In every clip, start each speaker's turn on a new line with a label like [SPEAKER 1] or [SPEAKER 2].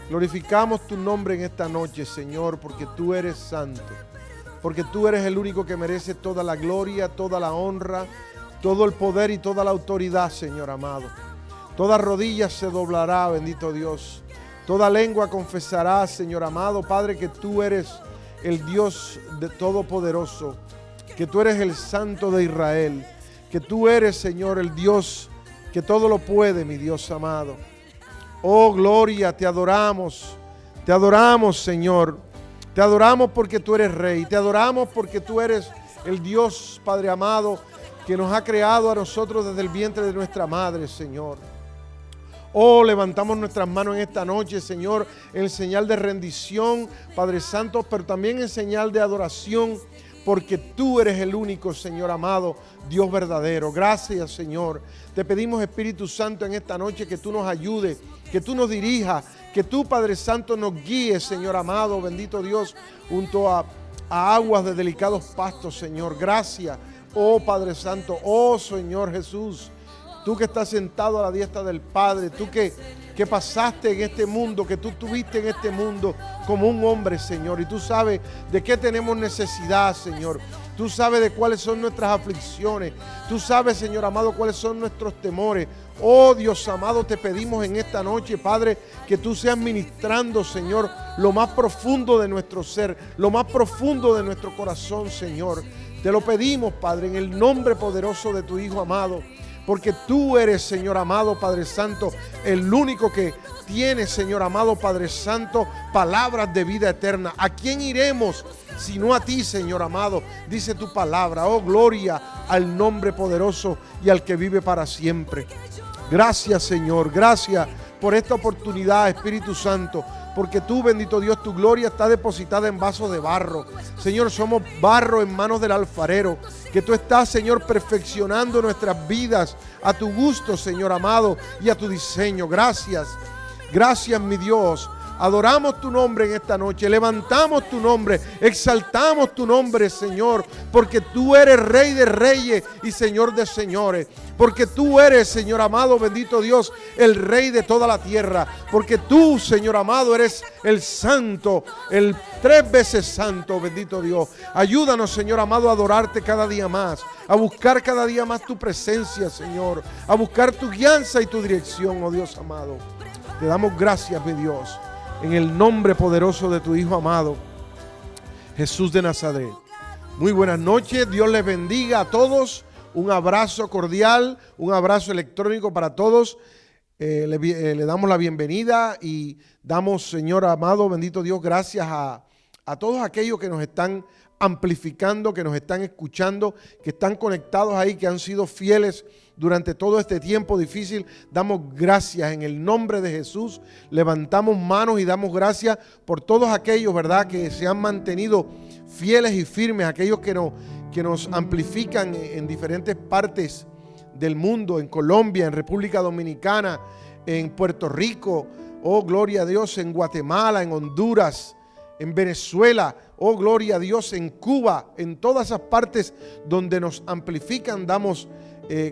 [SPEAKER 1] Glorificamos tu nombre en esta noche, Señor, porque tú eres santo. Porque tú eres el único que merece toda la gloria, toda la honra, todo el poder y toda la autoridad, Señor amado. Toda rodilla se doblará, bendito Dios. Toda lengua confesará, Señor amado, Padre, que tú eres el Dios de Todopoderoso, que tú eres el Santo de Israel, que tú eres, Señor, el Dios que todo lo puede, mi Dios amado. Oh, gloria, te adoramos, Señor. Te adoramos porque tú eres Rey, te adoramos porque tú eres el Dios, Padre amado, que nos ha creado a nosotros desde el vientre de nuestra madre, Señor. Oh, levantamos nuestras manos en esta noche, Señor, en señal de rendición, Padre Santo, pero también en señal de adoración, porque tú eres el único, Señor amado, Dios verdadero. Gracias, Señor. Te pedimos, Espíritu Santo, en esta noche que tú nos ayudes, que tú nos dirijas, que tú, Padre Santo, nos guíes, Señor amado, bendito Dios, junto a aguas de delicados pastos, Señor. Gracias, oh Padre Santo, oh Señor Jesús. Tú que estás sentado a la diestra del Padre, tú que pasaste en este mundo, que tú tuviste en este mundo como un hombre, Señor. Y tú sabes de qué tenemos necesidad, Señor. Tú sabes de cuáles son nuestras aflicciones. Tú sabes, Señor amado, cuáles son nuestros temores. Oh Dios amado, te pedimos en esta noche, Padre, que tú seas ministrando, Señor, lo más profundo de nuestro ser, lo más profundo de nuestro corazón, Señor. Te lo pedimos, Padre, en el nombre poderoso de tu Hijo amado. Porque tú eres, Señor amado, Padre Santo, el único que tiene, Señor amado, Padre Santo, palabras de vida eterna. ¿A quién iremos sino a ti, Señor amado? Dice tu palabra. Oh, gloria al nombre poderoso y al que vive para siempre. Gracias, Señor. Gracias por esta oportunidad, Espíritu Santo. Porque tú, bendito Dios, tu gloria está depositada en vasos de barro. Señor, somos barro en manos del alfarero. Que tú estás, Señor, perfeccionando nuestras vidas a tu gusto, Señor amado, y a tu diseño. Gracias. Gracias, mi Dios. Adoramos tu nombre en esta noche, levantamos tu nombre, exaltamos tu nombre, Señor, porque tú eres Rey de reyes y Señor de señores, porque tú eres, Señor amado, bendito Dios, el Rey de toda la tierra, porque tú, Señor amado, eres el Santo, el 3 veces Santo, bendito Dios. Ayúdanos, Señor amado, a adorarte cada día más, a buscar cada día más tu presencia, Señor, a buscar tu guianza y tu dirección, oh Dios amado. Te damos gracias, mi Dios, en el nombre poderoso de tu Hijo amado, Jesús de Nazaret. Muy buenas noches, Dios les bendiga a todos. Un abrazo cordial, un abrazo electrónico para todos. Le damos la bienvenida y damos, Señor amado, bendito Dios, gracias a todos aquellos que nos están amplificando, que nos están escuchando, que están conectados ahí, que han sido fieles durante todo este tiempo difícil. Damos gracias en el nombre de Jesús. Levantamos manos y damos gracias por todos aquellos, ¿verdad?, que se han mantenido fieles y firmes, aquellos que nos amplifican en diferentes partes del mundo, en Colombia, en República Dominicana, en Puerto Rico, oh gloria a Dios, en Guatemala, en Honduras, en Venezuela, oh gloria a Dios, en Cuba, en todas esas partes donde nos amplifican. Damos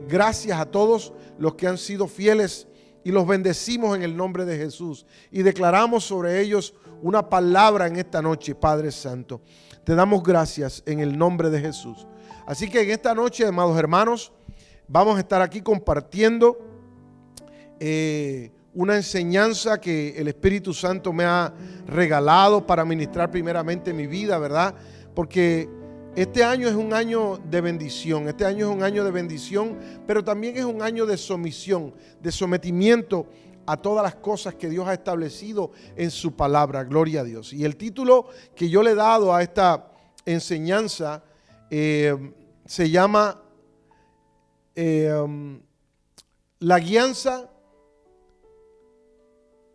[SPEAKER 1] gracias a todos los que han sido fieles y los bendecimos en el nombre de Jesús y declaramos sobre ellos una palabra en esta noche, Padre Santo. Te damos gracias en el nombre de Jesús. Así que en esta noche, amados hermanos, vamos a estar aquí compartiendo una enseñanza que el Espíritu Santo me ha regalado para ministrar primeramente mi vida, ¿verdad? Porque este año es un año de bendición, pero también es un año de sumisión, de sometimiento a todas las cosas que Dios ha establecido en su palabra. Gloria a Dios. Y el título que yo le he dado a esta enseñanza se llama La guianza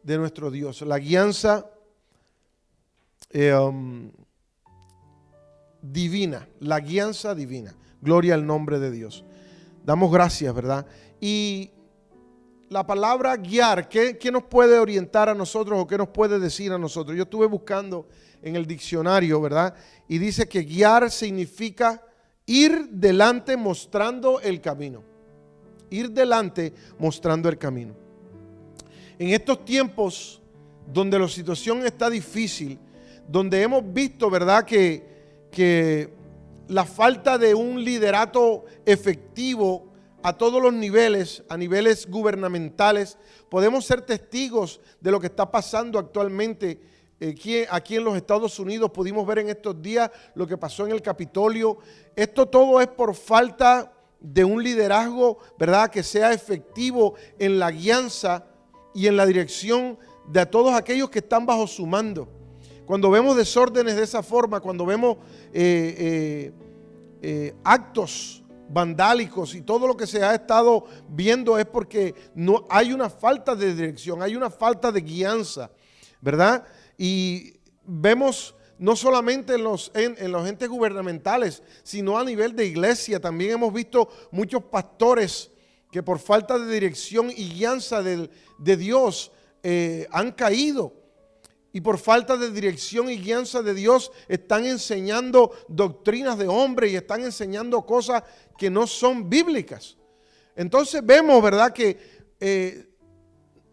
[SPEAKER 1] de nuestro Dios, la guianza divina, la guianza divina. Gloria al nombre de Dios. Damos gracias, ¿verdad? Y la palabra guiar, ¿qué nos puede orientar a nosotros o qué nos puede decir a nosotros? Yo estuve buscando en el diccionario, ¿verdad? Y dice que guiar significa ir delante mostrando el camino. Ir delante mostrando el camino. En estos tiempos donde la situación está difícil, donde hemos visto, ¿verdad?, que la falta de un liderato efectivo a todos los niveles, a niveles gubernamentales, podemos ser testigos de lo que está pasando actualmente aquí en los Estados Unidos. Pudimos ver en estos días lo que pasó en el Capitolio. Esto todo es por falta de un liderazgo, ¿verdad?, que sea efectivo en la guianza y en la dirección de todos aquellos que están bajo su mando. Cuando vemos desórdenes de esa forma, cuando vemos actos vandálicos y todo lo que se ha estado viendo, es porque no hay una falta de dirección, hay una falta de guianza, ¿verdad? Y vemos no solamente en los entes gubernamentales, sino a nivel de iglesia. También hemos visto muchos pastores que por falta de dirección y guianza de Dios han caído. Y por falta de dirección y guianza de Dios están enseñando doctrinas de hombres y están enseñando cosas que no son bíblicas. Entonces vemos, ¿verdad?, que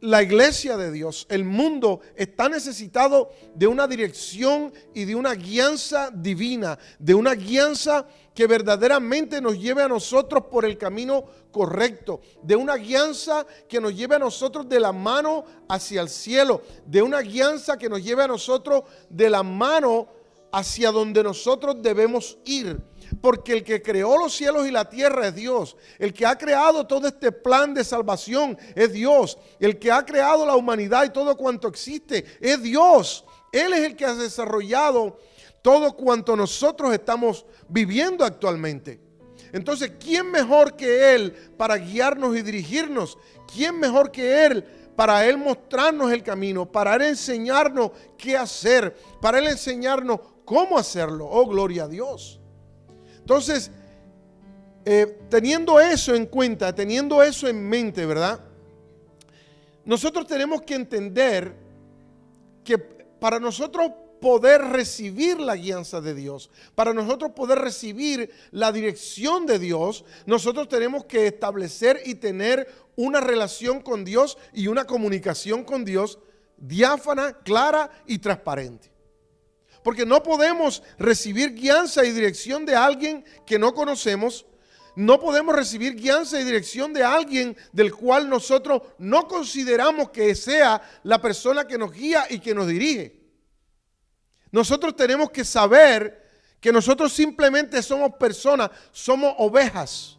[SPEAKER 1] la iglesia de Dios, el mundo, está necesitado de una dirección y de una guianza divina, de una guianza que verdaderamente nos lleve a nosotros por el camino correcto, de una guianza que nos lleve a nosotros de la mano hacia el cielo, de una guianza que nos lleve a nosotros de la mano hacia donde nosotros debemos ir. Porque el que creó los cielos y la tierra es Dios. El que ha creado todo este plan de salvación es Dios. El que ha creado la humanidad y todo cuanto existe es Dios. Él es el que ha desarrollado todo cuanto nosotros estamos viviendo actualmente. Entonces, ¿quién mejor que Él para guiarnos y dirigirnos? ¿Quién mejor que Él para Él mostrarnos el camino? Para Él enseñarnos qué hacer, para Él enseñarnos cómo hacerlo. Oh, gloria a Dios. Entonces, teniendo eso en cuenta, teniendo eso en mente, ¿verdad? Nosotros tenemos que entender que para nosotros poder recibir la guianza de Dios, para nosotros poder recibir la dirección de Dios, nosotros tenemos que establecer y tener una relación con Dios y una comunicación con Dios diáfana, clara y transparente. Porque no podemos recibir guianza y dirección de alguien que no conocemos. No podemos recibir guianza y dirección de alguien del cual nosotros no consideramos que sea la persona que nos guía y que nos dirige. Nosotros tenemos que saber que nosotros simplemente somos personas, somos ovejas.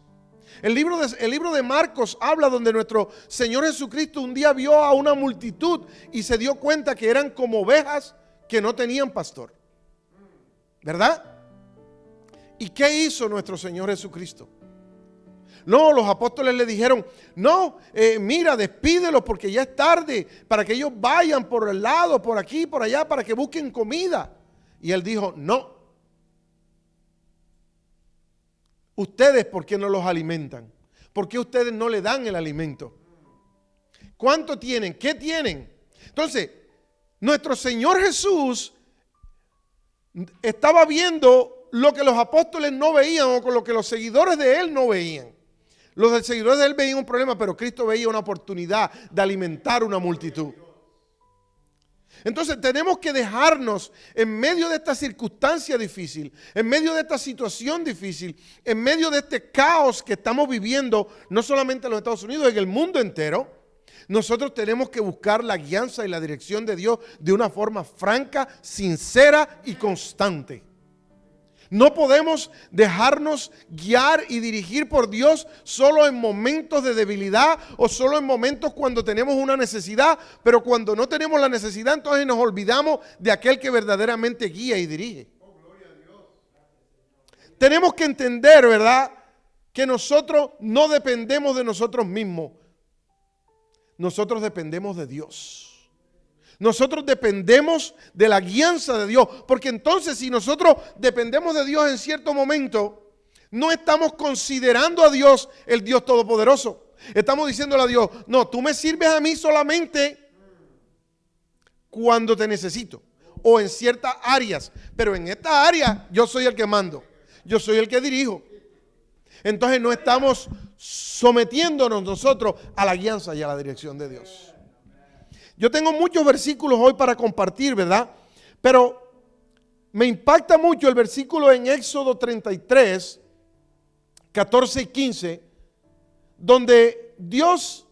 [SPEAKER 1] El libro de Marcos habla donde nuestro Señor Jesucristo un día vio a una multitud y se dio cuenta que eran como ovejas que no tenían pastor. ¿Verdad? ¿Y qué hizo nuestro Señor Jesucristo? No, los apóstoles le dijeron, no, mira, despídelos porque ya es tarde, para que ellos vayan por el lado, por aquí, por allá, para que busquen comida. Y Él dijo, no. Ustedes, ¿por qué no los alimentan? ¿Por qué ustedes no le dan el alimento? ¿Cuánto tienen? ¿Qué tienen? Entonces, nuestro Señor Jesús estaba viendo lo que los apóstoles no veían o con lo que los seguidores de Él no veían. Los seguidores de Él veían un problema, pero Cristo veía una oportunidad de alimentar una multitud. Entonces tenemos que dejarnos en medio de esta circunstancia difícil, en medio de esta situación difícil, en medio de este caos que estamos viviendo, no solamente en los Estados Unidos, en el mundo entero. Nosotros tenemos que buscar la guianza y la dirección de Dios de una forma franca, sincera y constante. No podemos dejarnos guiar y dirigir por Dios solo en momentos de debilidad o solo en momentos cuando tenemos una necesidad, pero cuando no tenemos la necesidad, entonces nos olvidamos de aquel que verdaderamente guía y dirige. Tenemos que entender, ¿verdad?, que nosotros no dependemos de nosotros mismos. Nosotros dependemos de Dios. Nosotros dependemos de la guianza de Dios. Porque entonces si nosotros dependemos de Dios en cierto momento, no estamos considerando a Dios el Dios Todopoderoso. Estamos diciéndole a Dios, no, tú me sirves a mí solamente cuando te necesito. O en ciertas áreas. Pero en esta área yo soy el que mando. Yo soy el que dirijo. Entonces no estamos sometiéndonos nosotros a la guianza y a la dirección de Dios. Yo tengo muchos versículos hoy para compartir, ¿verdad? Pero me impacta mucho el versículo en Éxodo 33, 14 y 15, donde Dios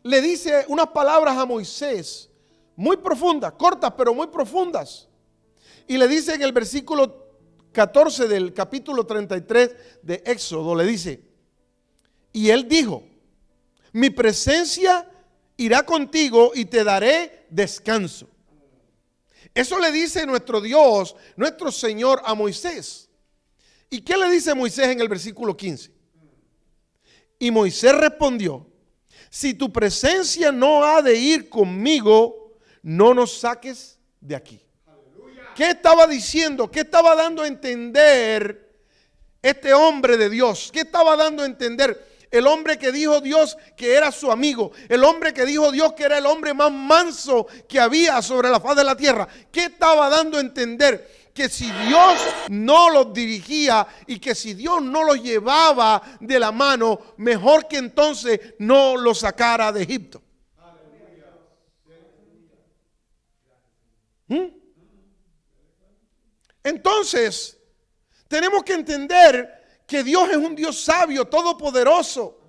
[SPEAKER 1] le dice unas palabras a Moisés muy profundas, cortas pero muy profundas. Y le dice en el versículo 14 del capítulo 33 de Éxodo, le dice, y él dijo, mi presencia irá contigo y te daré descanso. Eso le dice nuestro Dios, nuestro Señor a Moisés. ¿Y qué le dice Moisés en el versículo 15? Y Moisés respondió, si tu presencia no ha de ir conmigo, no nos saques de aquí. ¿Qué estaba diciendo? ¿Qué estaba dando a entender este hombre de Dios? ¿Qué estaba dando a entender el hombre que dijo Dios que era su amigo? El hombre que dijo Dios que era el hombre más manso que había sobre la faz de la tierra. ¿Qué estaba dando a entender? Que si Dios no los dirigía y que si Dios no los llevaba de la mano, mejor que entonces no los sacara de Egipto. Entonces, tenemos que entender que Dios es un Dios sabio, todopoderoso,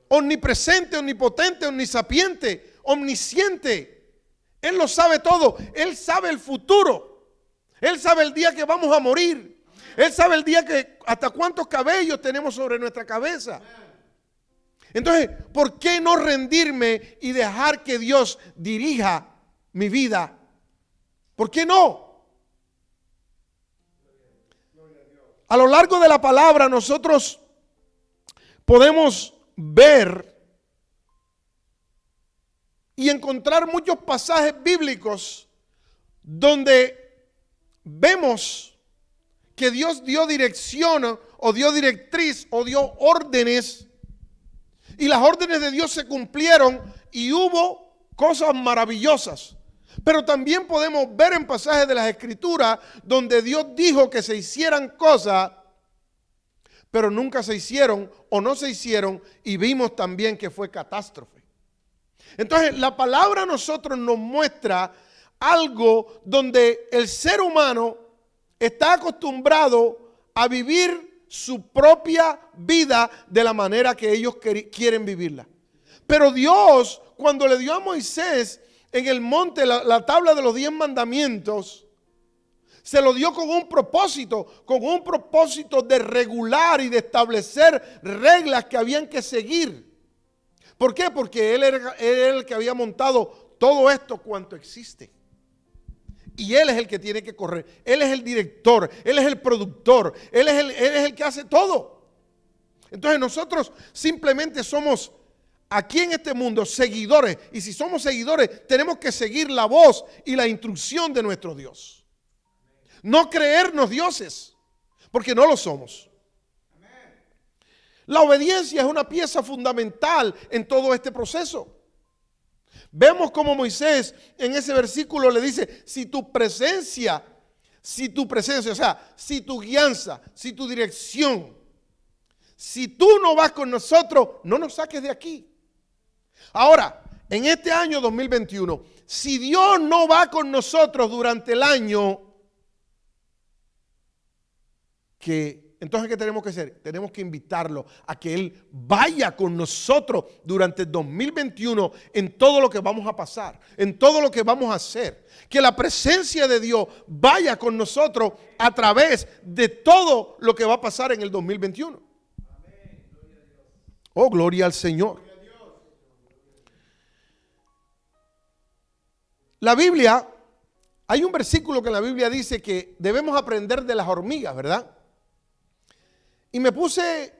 [SPEAKER 1] omnipresente, omnipotente, omnisapiente, omnisciente. Él lo sabe todo. Él sabe el futuro. Él sabe el día que vamos a morir. Él sabe el día que hasta cuántos cabellos tenemos sobre nuestra cabeza. Entonces, ¿por qué no rendirme y dejar que Dios dirija mi vida? ¿Por qué no? A lo largo de la palabra nosotros podemos ver y encontrar muchos pasajes bíblicos donde vemos que Dios dio dirección o dio directriz o dio órdenes y las órdenes de Dios se cumplieron y hubo cosas maravillosas. Pero también podemos ver en pasajes de las Escrituras donde Dios dijo que se hicieran cosas, pero nunca se hicieron o no se hicieron y vimos también que fue catástrofe. Entonces la palabra a nosotros nos muestra algo donde el ser humano está acostumbrado a vivir su propia vida de la manera que ellos quieren vivirla. Pero Dios, cuando le dio a Moisés en el monte la tabla de los 10 mandamientos, se lo dio con un propósito de regular y de establecer reglas que habían que seguir. ¿Por qué? Porque él era el que había montado todo esto cuanto existe. Y Él es el que tiene que correr. Él es el director, Él es el productor, Él es el que hace todo. Entonces nosotros simplemente somos aquí en este mundo seguidores. Y si somos seguidores, tenemos que seguir la voz y la instrucción de nuestro Dios. No creernos dioses, porque no lo somos. La obediencia es una pieza fundamental en todo este proceso. Vemos como Moisés en ese versículo le dice, si tu presencia, o sea, si tu guianza, si tu dirección, si tú no vas con nosotros, no nos saques de aquí. Ahora, en este año 2021, si Dios no va con nosotros durante el año, entonces ¿qué tenemos que hacer? Tenemos que invitarlo a que Él vaya con nosotros durante el 2021 en todo lo que vamos a pasar, en todo lo que vamos a hacer. Que la presencia de Dios vaya con nosotros a través de todo lo que va a pasar en el 2021. Oh, gloria al Señor. La Biblia, hay un versículo que en la Biblia dice que debemos aprender de las hormigas, ¿verdad? Y me puse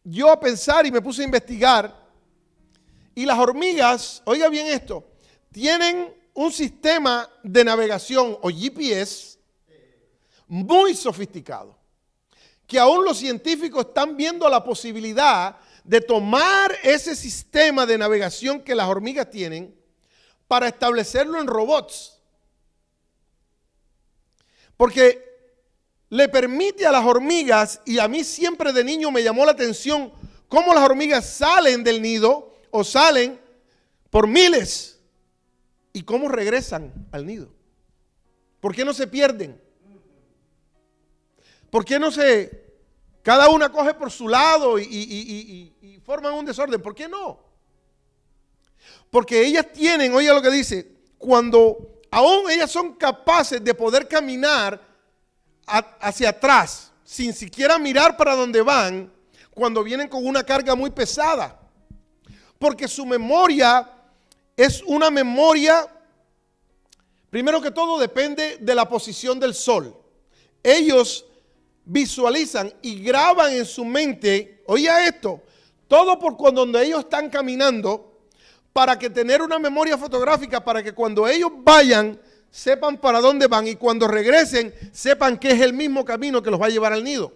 [SPEAKER 1] yo a pensar y me puse a investigar. Y las hormigas, oiga bien esto, tienen un sistema de navegación o GPS muy sofisticado. Que aún los científicos están viendo la posibilidad de tomar ese sistema de navegación que las hormigas tienen para establecerlo en robots. Porque le permite a las hormigas, y a mí siempre de niño me llamó la atención cómo las hormigas salen del nido o salen por miles. ¿Y cómo regresan al nido? ¿Por qué no se pierden? ¿Por qué no cada una coge por su lado y forman un desorden? ¿Por qué no? Porque ellas tienen, oiga lo que dice, cuando aún ellas son capaces de poder caminar hacia atrás, sin siquiera mirar para dónde van, cuando vienen con una carga muy pesada. Porque su memoria es una memoria, primero que todo, depende de la posición del sol. Ellos visualizan y graban en su mente, oiga esto, todo por donde ellos están caminando, para que tener una memoria fotográfica, para que cuando ellos vayan, sepan para dónde van y cuando regresen, sepan que es el mismo camino que los va a llevar al nido.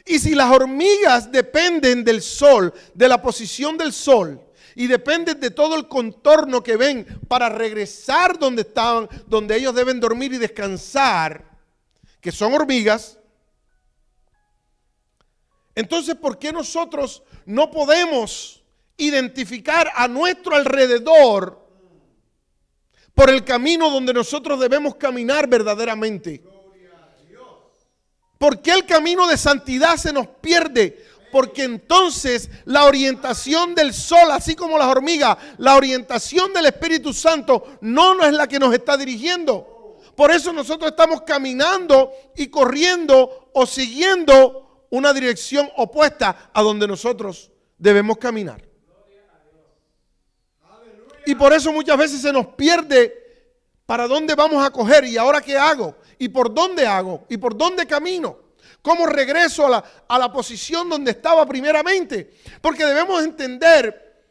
[SPEAKER 1] Y si las hormigas dependen del sol, de la posición del sol, y dependen de todo el contorno que ven para regresar donde estaban, donde ellos deben dormir y descansar, que son hormigas, entonces ¿por qué nosotros no podemos identificar a nuestro alrededor por el camino donde nosotros debemos caminar verdaderamente? ¿Por qué el camino de santidad se nos pierde? Porque entonces la orientación del sol, así como las hormigas, la orientación del Espíritu Santo no es la que nos está dirigiendo. Por eso nosotros estamos caminando y corriendo o siguiendo una dirección opuesta a donde nosotros debemos caminar. Y por eso muchas veces se nos pierde para dónde vamos a coger y ahora qué hago y por dónde hago y por dónde camino. ¿Cómo regreso a la posición donde estaba primeramente? Porque debemos entender,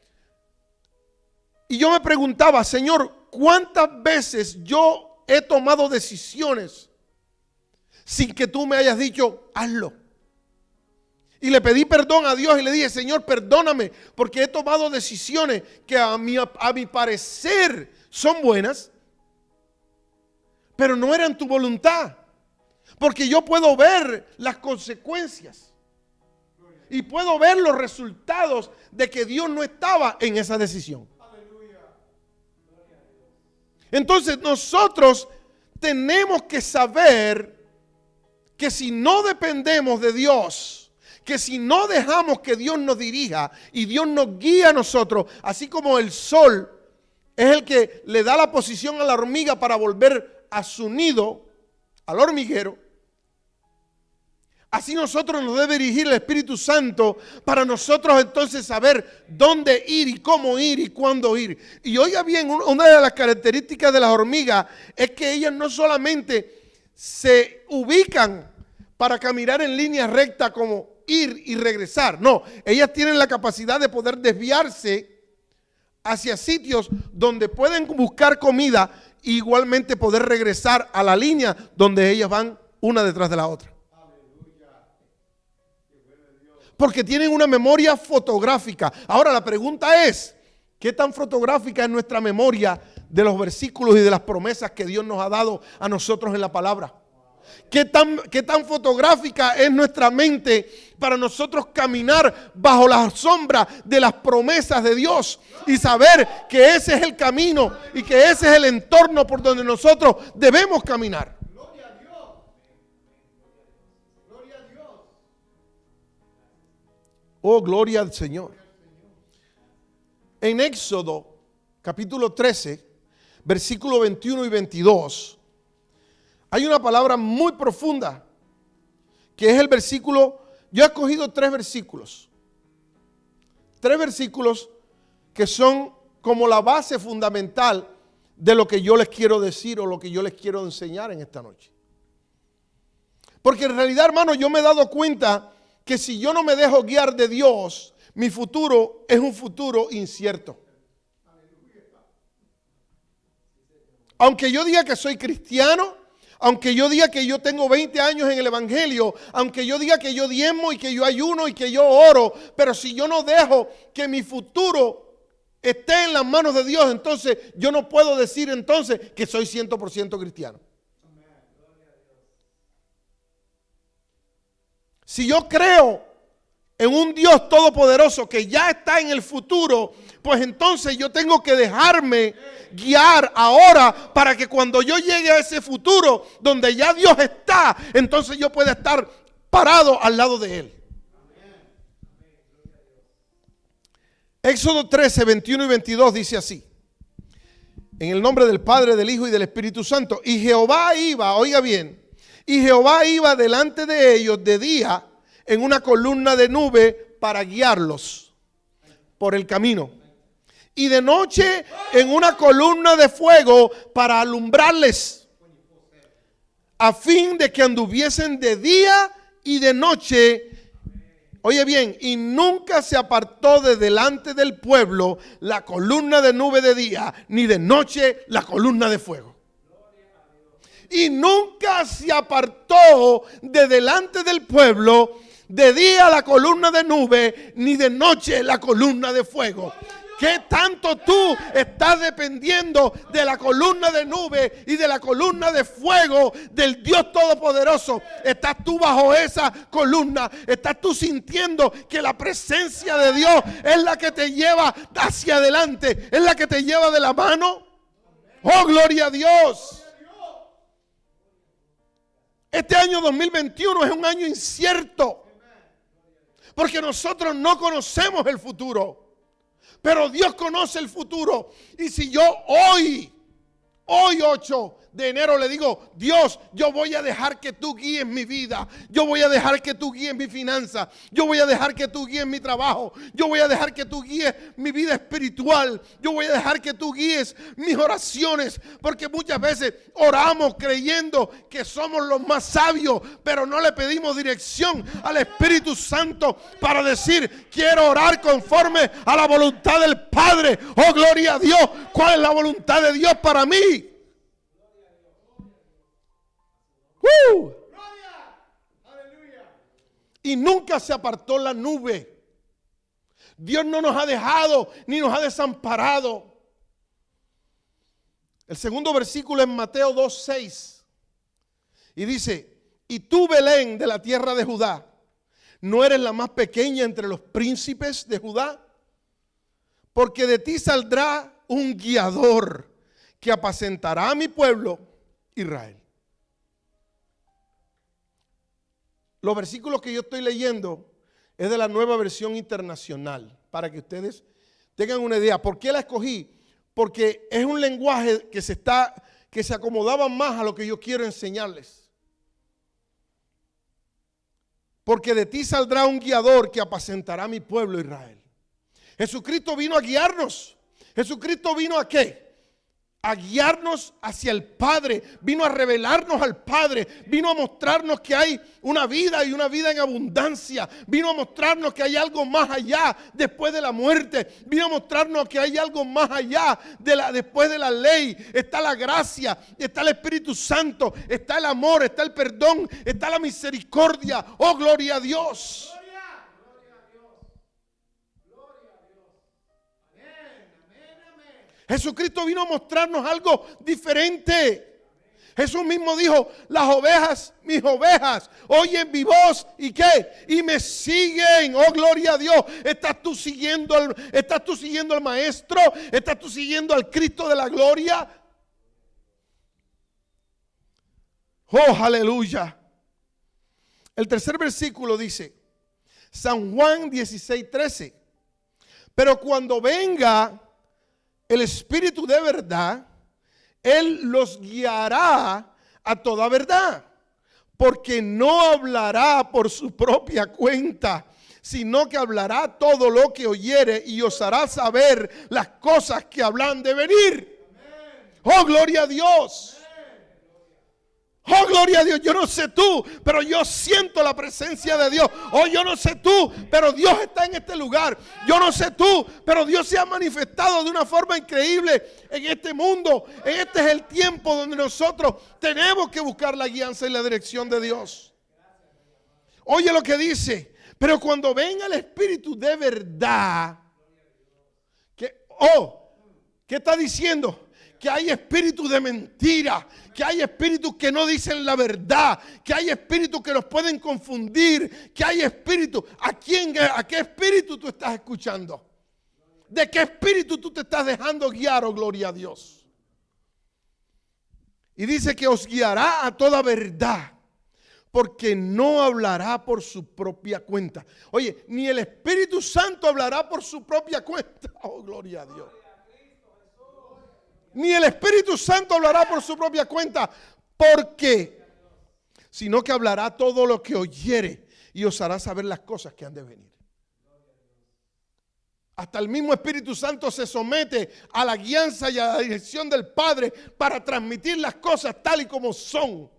[SPEAKER 1] y yo me preguntaba, Señor, ¿cuántas veces yo he tomado decisiones sin que tú me hayas dicho, hazlo? Y le pedí perdón a Dios y le dije, Señor, perdóname, porque he tomado decisiones que a mi parecer son buenas, pero no eran tu voluntad. Porque yo puedo ver las consecuencias y puedo ver los resultados de que Dios no estaba en esa decisión. Entonces nosotros tenemos que saber que si no dependemos de Dios, que si no dejamos que Dios nos dirija y Dios nos guía a nosotros, así como el sol es el que le da la posición a la hormiga para volver a su nido, al hormiguero, así nosotros nos debe dirigir el Espíritu Santo para nosotros entonces saber dónde ir y cómo ir y cuándo ir. Y oiga bien, una de las características de las hormigas es que ellas no solamente se ubican para caminar en línea recta como ir y regresar. No, ellas tienen la capacidad de poder desviarse hacia sitios donde pueden buscar comida e igualmente poder regresar a la línea donde ellas van una detrás de la otra. Porque tienen una memoria fotográfica. Ahora la pregunta es, ¿qué tan fotográfica es nuestra memoria de los versículos y de las promesas que Dios nos ha dado a nosotros en la palabra? ¿Qué tan fotográfica es nuestra mente para nosotros caminar bajo la sombra de las promesas de Dios y saber que ese es el camino y que ese es el entorno por donde nosotros debemos caminar?
[SPEAKER 2] Gloria a Dios. Gloria a Dios.
[SPEAKER 1] Oh, gloria al Señor. En Éxodo, capítulo 13, versículo 21 y 22, hay una palabra muy profunda, que es el versículo, yo he escogido tres versículos que son como la base fundamental de lo que yo les quiero decir o lo que yo les quiero enseñar en esta noche. Porque en realidad, hermano, yo me he dado cuenta que si yo no me dejo guiar de Dios, mi futuro es un futuro incierto. Aunque yo diga que soy cristiano, aunque yo diga que yo tengo 20 años en el evangelio, aunque yo diga que yo diezmo y que yo ayuno y que yo oro, pero si yo no dejo que mi futuro esté en las manos de Dios, entonces yo no puedo decir entonces que soy 100% cristiano. Si yo creo en un Dios todopoderoso que ya está en el futuro, pues entonces yo tengo que dejarme guiar ahora para que cuando yo llegue a ese futuro donde ya Dios está, entonces yo pueda estar parado al lado de Él. Éxodo 13, 21 y 22 dice así: en el nombre del Padre, del Hijo y del Espíritu Santo. Y Jehová iba, oiga bien, y Jehová iba delante de ellos de día en una columna de nube para guiarlos por el camino, y de noche en una columna de fuego para alumbrarles, a fin de que anduviesen de día y de noche. Oye bien, y nunca se apartó de delante del pueblo la columna de nube de día, ni de noche la columna de fuego. Y nunca se apartó de delante del pueblo de día la columna de nube, ni de noche la columna de fuego. ¿Qué tanto tú estás dependiendo de la columna de nube y de la columna de fuego del Dios Todopoderoso? ¿Estás tú bajo esa columna? ¿Estás tú sintiendo que la presencia de Dios es la que te lleva hacia adelante? ¿Es la que te lleva de la mano? ¡Oh, gloria a Dios! Este año 2021 es un año incierto, porque nosotros no conocemos el futuro. Pero Dios conoce el futuro. Y si yo hoy 8 de enero le digo: Dios, yo voy a dejar que tú guíes mi vida, yo voy a dejar que tú guíes mi finanza, yo voy a dejar que tú guíes mi trabajo, yo voy a dejar que tú guíes mi vida espiritual, yo voy a dejar que tú guíes mis oraciones, porque muchas veces oramos creyendo que somos los más sabios, pero no le pedimos dirección al Espíritu Santo para decir: quiero orar conforme a la voluntad del Padre. Oh, gloria a Dios. ¿Cuál es la voluntad de Dios para mí? Y nunca se apartó la nube. Dios no nos ha dejado ni nos ha desamparado. El segundo versículo es Mateo 2:6 y dice: y tú, Belén, de la tierra de Judá, ¿no eres la más pequeña entre los príncipes de Judá? Porque de ti saldrá un guiador que apacentará a mi pueblo Israel. Los versículos que yo estoy leyendo es de la Nueva Versión Internacional, para que ustedes tengan una idea. ¿Por qué la escogí? Porque es un lenguaje que se acomodaba más a lo que yo quiero enseñarles. Porque de ti saldrá un guiador que apacentará a mi pueblo Israel. Jesucristo vino a guiarnos. ¿Jesucristo vino a qué? A guiarnos hacia el Padre, vino a revelarnos al Padre, vino a mostrarnos que hay una vida y una vida en abundancia, vino a mostrarnos que hay algo más allá después de la muerte, vino a mostrarnos que hay algo más allá después de la ley. Está la gracia, está el Espíritu Santo, está el amor, está el perdón, está la misericordia. Oh, gloria a Dios. Jesucristo vino a mostrarnos algo diferente. Jesús mismo dijo: las ovejas, mis ovejas, oyen mi voz y ¿qué? Y me siguen. Oh, gloria a Dios. ¿Estás tú siguiendo al Maestro? ¿Estás tú siguiendo al Cristo de la gloria? Oh, aleluya. El tercer versículo dice, San Juan 16:13: pero cuando venga el Espíritu de verdad, Él los guiará a toda verdad, porque no hablará por su propia cuenta, sino que hablará todo lo que oyere y os hará saber las cosas que hablan de venir. Oh, gloria a Dios. Oh, gloria a Dios. Yo no sé tú, pero yo siento la presencia de Dios. Oh, yo no sé tú, pero Dios está en este lugar. Yo no sé tú, pero Dios se ha manifestado de una forma increíble en este mundo. Este es el tiempo donde nosotros tenemos que buscar la guianza y la dirección de Dios. Oye lo que dice: pero cuando venga el Espíritu de verdad, ¿qué está diciendo? que hay espíritus de mentira, que hay espíritus que no dicen la verdad, que hay espíritus que nos pueden confundir, que hay espíritus. ¿A qué espíritu tú estás escuchando? ¿De qué espíritu tú te estás dejando guiar, oh gloria a Dios? Y dice que os guiará a toda verdad, porque no hablará por su propia cuenta. Oye, ni el Espíritu Santo hablará por su propia cuenta. Oh, gloria a Dios. Ni el Espíritu Santo hablará por su propia cuenta. ¿Por qué? Sino que hablará todo lo que oyere y os hará saber las cosas que han de venir. Hasta el mismo Espíritu Santo se somete a la guianza y a la dirección del Padre para transmitir las cosas tal y como son.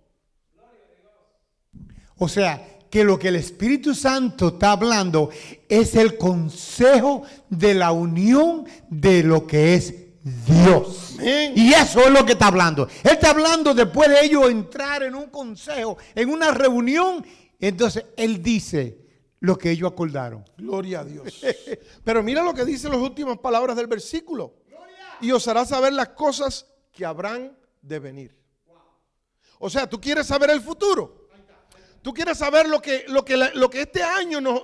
[SPEAKER 2] O sea, que lo que el Espíritu Santo está hablando es el consejo de la unión de lo que es Dios.
[SPEAKER 1] Amén.
[SPEAKER 2] Y eso es lo que está hablando. Él está hablando después de ellos entrar en un consejo, en una reunión. Entonces, Él dice lo que ellos acordaron.
[SPEAKER 1] Gloria a Dios. Pero mira lo que dicen las últimas palabras del versículo. Y os hará saber las cosas que habrán de venir. O sea, ¿tú quieres saber el futuro? ¿Tú quieres saber lo que este año nos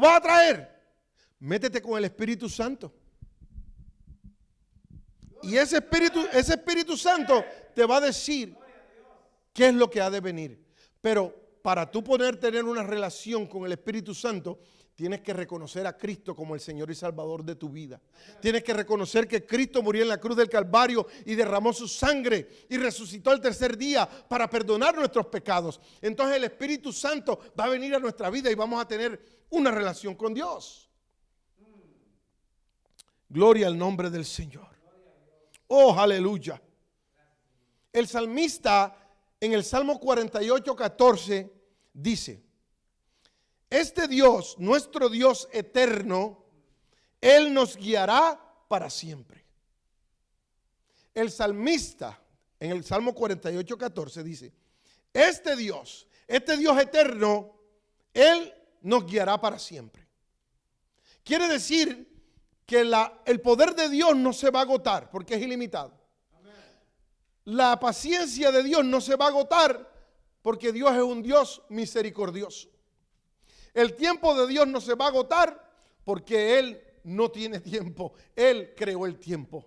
[SPEAKER 1] va a traer? Métete con el Espíritu Santo. Y ese Espíritu Santo te va a decir qué es lo que ha de venir. Pero para tú poder tener una relación con el Espíritu Santo, tienes que reconocer a Cristo como el Señor y Salvador de tu vida. Tienes que reconocer que Cristo murió en la cruz del Calvario y derramó su sangre y resucitó el tercer día para perdonar nuestros pecados. Entonces el Espíritu Santo va a venir a nuestra vida y vamos a tener una relación con Dios. Gloria al nombre del Señor. Oh, aleluya. El salmista en el Salmo 48:14 dice: este Dios, nuestro Dios eterno, Él nos guiará para siempre. El salmista en el Salmo 48:14 dice: este Dios eterno, Él nos guiará para siempre. Quiere decir que el poder de Dios no se va a agotar porque es ilimitado. La paciencia de Dios no se va a agotar porque Dios es un Dios misericordioso. El tiempo de Dios no se va a agotar porque Él no tiene tiempo. Él creó el tiempo.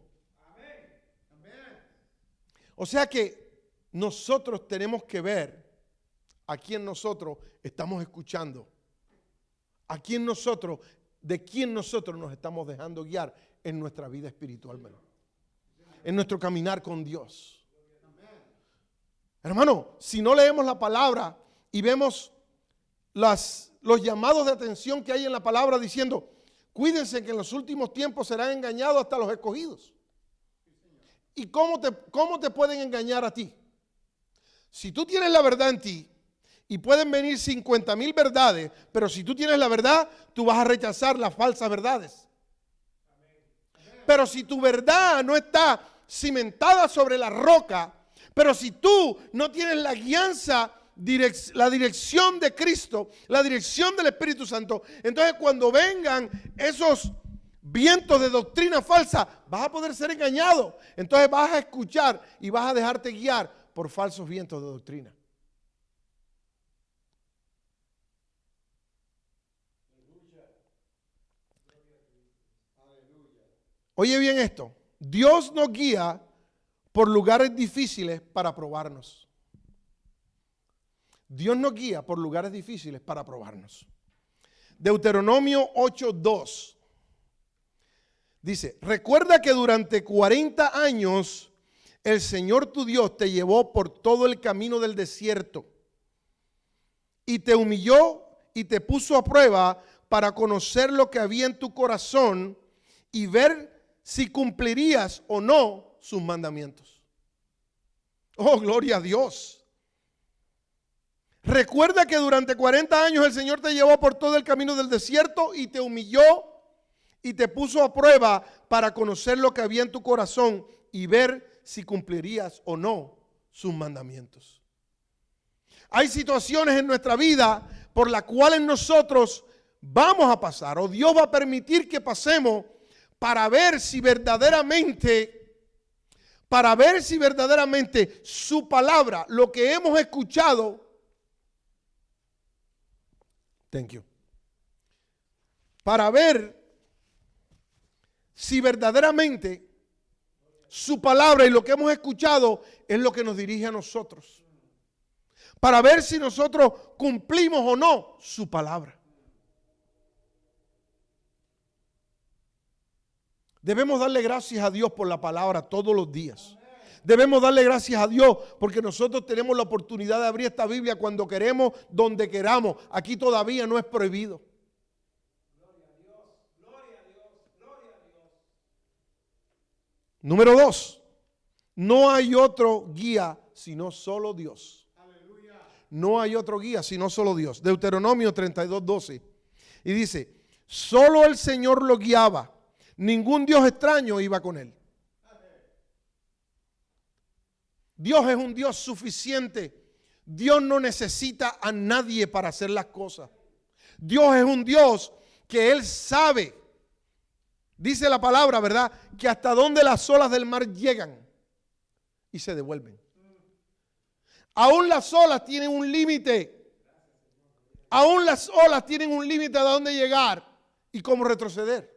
[SPEAKER 1] O sea que nosotros tenemos que ver a quién nosotros estamos escuchando. De quién nosotros nos estamos dejando guiar en nuestra vida espiritual, en nuestro caminar con Dios. Hermano, si no leemos la palabra y vemos los llamados de atención que hay en la palabra diciendo: cuídense que en los últimos tiempos serán engañados hasta los escogidos. ¿Y cómo te pueden engañar a ti? Si tú tienes la verdad en ti, y pueden venir 50,000 verdades, pero si tú tienes la verdad, tú vas a rechazar las falsas verdades. Pero si tu verdad no está cimentada sobre la roca, pero si tú no tienes la guianza, la dirección de Cristo, la dirección del Espíritu Santo, entonces cuando vengan esos vientos de doctrina falsa, vas a poder ser engañado. Entonces vas a escuchar y vas a dejarte guiar por falsos vientos de doctrina. Oye bien esto: Dios nos guía por lugares difíciles para probarnos. Dios nos guía por lugares difíciles para probarnos. Deuteronomio 8:2 dice: recuerda que durante 40 años el Señor tu Dios te llevó por todo el camino del desierto y te humilló y te puso a prueba para conocer lo que había en tu corazón y ver si cumplirías o no sus mandamientos. Oh, gloria a Dios. Recuerda que durante 40 años el Señor te llevó por todo el camino del desierto y te humilló y te puso a prueba para conocer lo que había en tu corazón y ver si cumplirías o no sus mandamientos. Hay situaciones en nuestra vida por las cuales nosotros vamos a pasar, o Dios va a permitir que pasemos, para ver si verdaderamente para ver si verdaderamente su palabra, lo que hemos escuchado, para ver si verdaderamente su palabra y lo que hemos escuchado es lo que nos dirige a nosotros. Para ver si nosotros cumplimos o no su palabra. Debemos darle gracias a Dios por la palabra todos los días. Debemos darle gracias a Dios porque nosotros tenemos la oportunidad de abrir esta Biblia cuando queremos, donde queramos. Aquí todavía no es prohibido. Número 2, no hay otro guía sino solo Dios. No hay otro guía sino solo Dios. Deuteronomio 32:12. Y dice, solo el Señor lo guiaba, ningún Dios extraño iba con él. Dios es un Dios suficiente. Dios no necesita a nadie para hacer las cosas. Dios es un Dios que Él sabe. Dice la palabra, ¿verdad? Que hasta donde las olas del mar llegan y se devuelven. Aún las olas tienen un límite. Aún las olas tienen un límite a dónde llegar y cómo retroceder.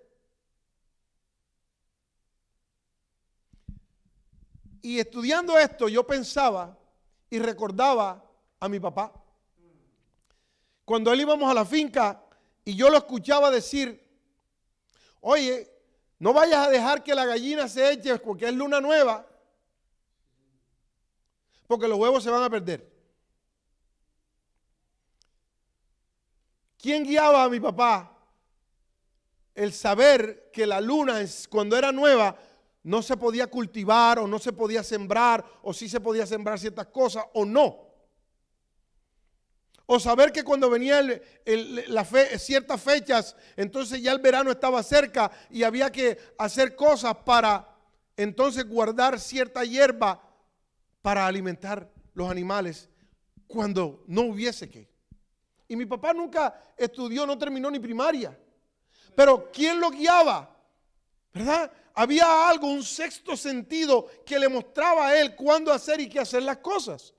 [SPEAKER 1] Y estudiando esto, yo pensaba y recordaba a mi papá. Cuando él íbamos a la finca y yo lo escuchaba decir, oye, no vayas a dejar que la gallina se eche porque es luna nueva, porque los huevos se van a perder. ¿Quién guiaba a mi papá? El saber que la luna, cuando era nueva, no se podía cultivar o no se podía sembrar, o sí se podía sembrar ciertas cosas o no. O saber que cuando venían ciertas fechas, entonces ya el verano estaba cerca y había que hacer cosas para entonces guardar cierta hierba para alimentar los animales cuando no hubiese que. Y mi papá nunca estudió, no terminó ni primaria. Pero ¿quién lo guiaba? ¿Verdad? Había algo, un sexto sentido que le mostraba a él cuándo hacer y qué hacer las cosas.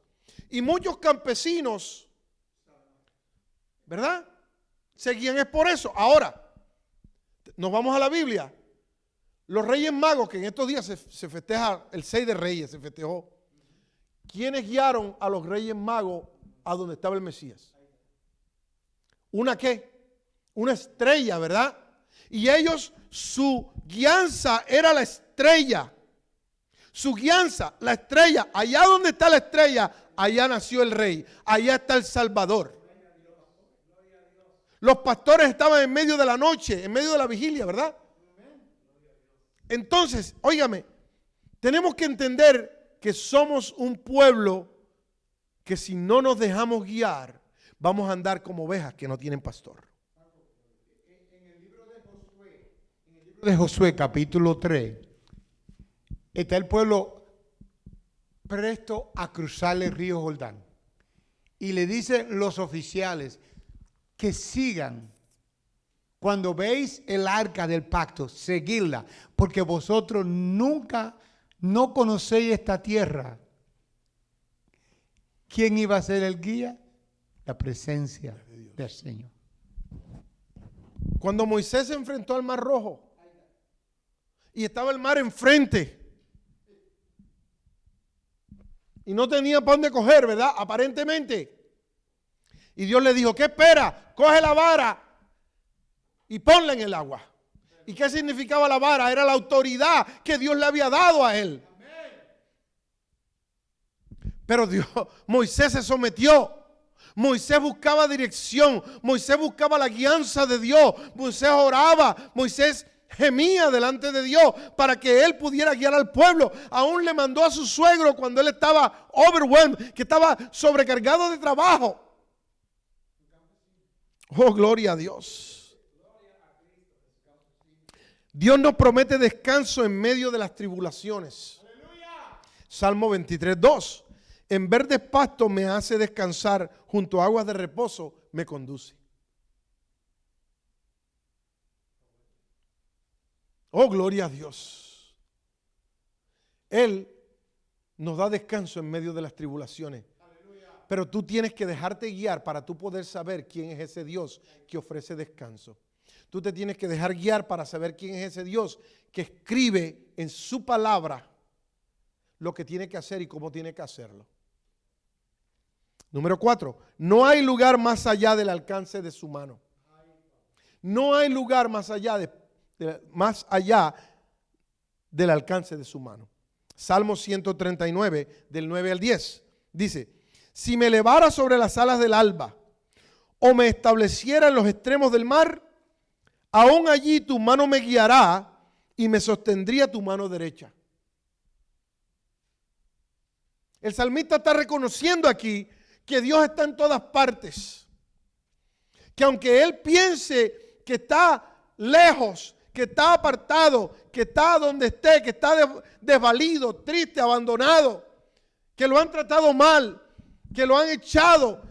[SPEAKER 1] Y muchos campesinos, ¿verdad? Seguían es por eso. Ahora, nos vamos a la Biblia. Los Reyes Magos, que en estos días se festeja el 6 de Reyes, se festejó. ¿Quiénes guiaron a los Reyes Magos a donde estaba el Mesías? ¿Una qué? Una estrella, ¿verdad? Y ellos, su guianza era la estrella. Su guianza, la estrella. Allá donde está la estrella, allá nació el rey. Allá está el Salvador. Los pastores estaban en medio de la noche, en medio de la vigilia, ¿verdad? Entonces, óigame, tenemos que entender que somos un pueblo que si no nos dejamos guiar, vamos a andar como ovejas que no tienen pastor.
[SPEAKER 2] En el libro de Josué, capítulo 3, está el pueblo presto a cruzar el río Jordán. Y le dicen los oficiales que sigan. Cuando veis el arca del pacto, seguidla, porque vosotros nunca no conocéis esta tierra. ¿Quién iba a ser el guía? La presencia del Señor.
[SPEAKER 1] Cuando Moisés se enfrentó al Mar Rojo y estaba el mar enfrente y no tenía para dónde coger, ¿verdad? Aparentemente. Y Dios le dijo, ¿qué espera? Coge la vara y ponla en el agua. ¿Y qué significaba la vara? Era la autoridad que Dios le había dado a él. Pero Moisés se sometió. Moisés buscaba dirección. Moisés buscaba la guianza de Dios. Moisés oraba. Moisés gemía delante de Dios para que él pudiera guiar al pueblo. Aún le mandó a su suegro cuando él estaba overwhelmed, que estaba sobrecargado de trabajo. Oh, gloria a Dios. Dios nos promete descanso en medio de las tribulaciones. Salmo 23:2. En verdes pastos me hace descansar, junto a aguas de reposo me conduce. Oh, gloria a Dios. Él nos da descanso en medio de las tribulaciones. Pero tú tienes que dejarte guiar para tú poder saber quién es ese Dios que ofrece descanso. Tú te tienes que dejar guiar para saber quién es ese Dios que escribe en su palabra lo que tiene que hacer y cómo tiene que hacerlo. Número 4, no hay lugar más allá del alcance de su mano. No hay lugar más allá del alcance de su mano. Salmo 139, del 9 al 10, dice: si me elevara sobre las alas del alba, o me estableciera en los extremos del mar, aún allí tu mano me guiará y me sostendría tu mano derecha. El salmista está reconociendo aquí que Dios está en todas partes. Que aunque él piense que está lejos, que está apartado, que está donde esté, que está desvalido, triste, abandonado, que lo han tratado mal, que lo han echado,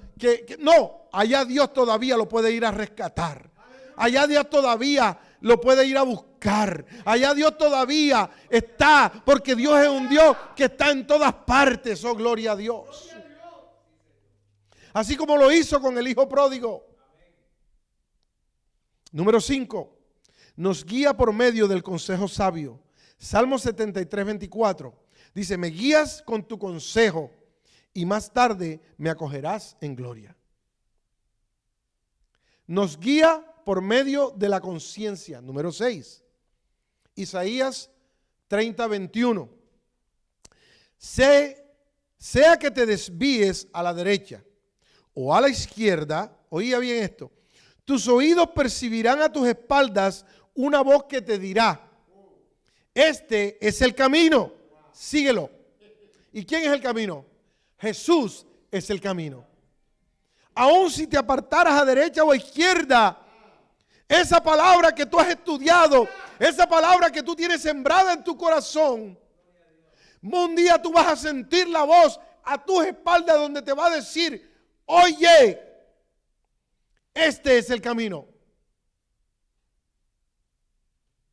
[SPEAKER 1] no, allá Dios todavía lo puede ir a rescatar. Allá Dios todavía lo puede ir a buscar. Allá Dios todavía está, porque Dios es un Dios que está en todas partes. Oh, gloria a Dios. Así como lo hizo con el hijo pródigo. Número 5. Nos guía por medio del consejo sabio. Salmo 73, 24. Dice: me guías con tu consejo y más tarde me acogerás en gloria. Nos guía por medio de la conciencia. Número 6. Isaías 30, 21. Sea que te desvíes a la derecha o a la izquierda, oía bien esto, tus oídos percibirán a tus espaldas una voz que te dirá: este es el camino, síguelo. ¿Y quién es el camino? Jesús es el camino. Aun si te apartaras a derecha o a izquierda, esa palabra que tú has estudiado, esa palabra que tú tienes sembrada en tu corazón, un día tú vas a sentir la voz a tus espaldas donde te va a decir: oye, este es el camino.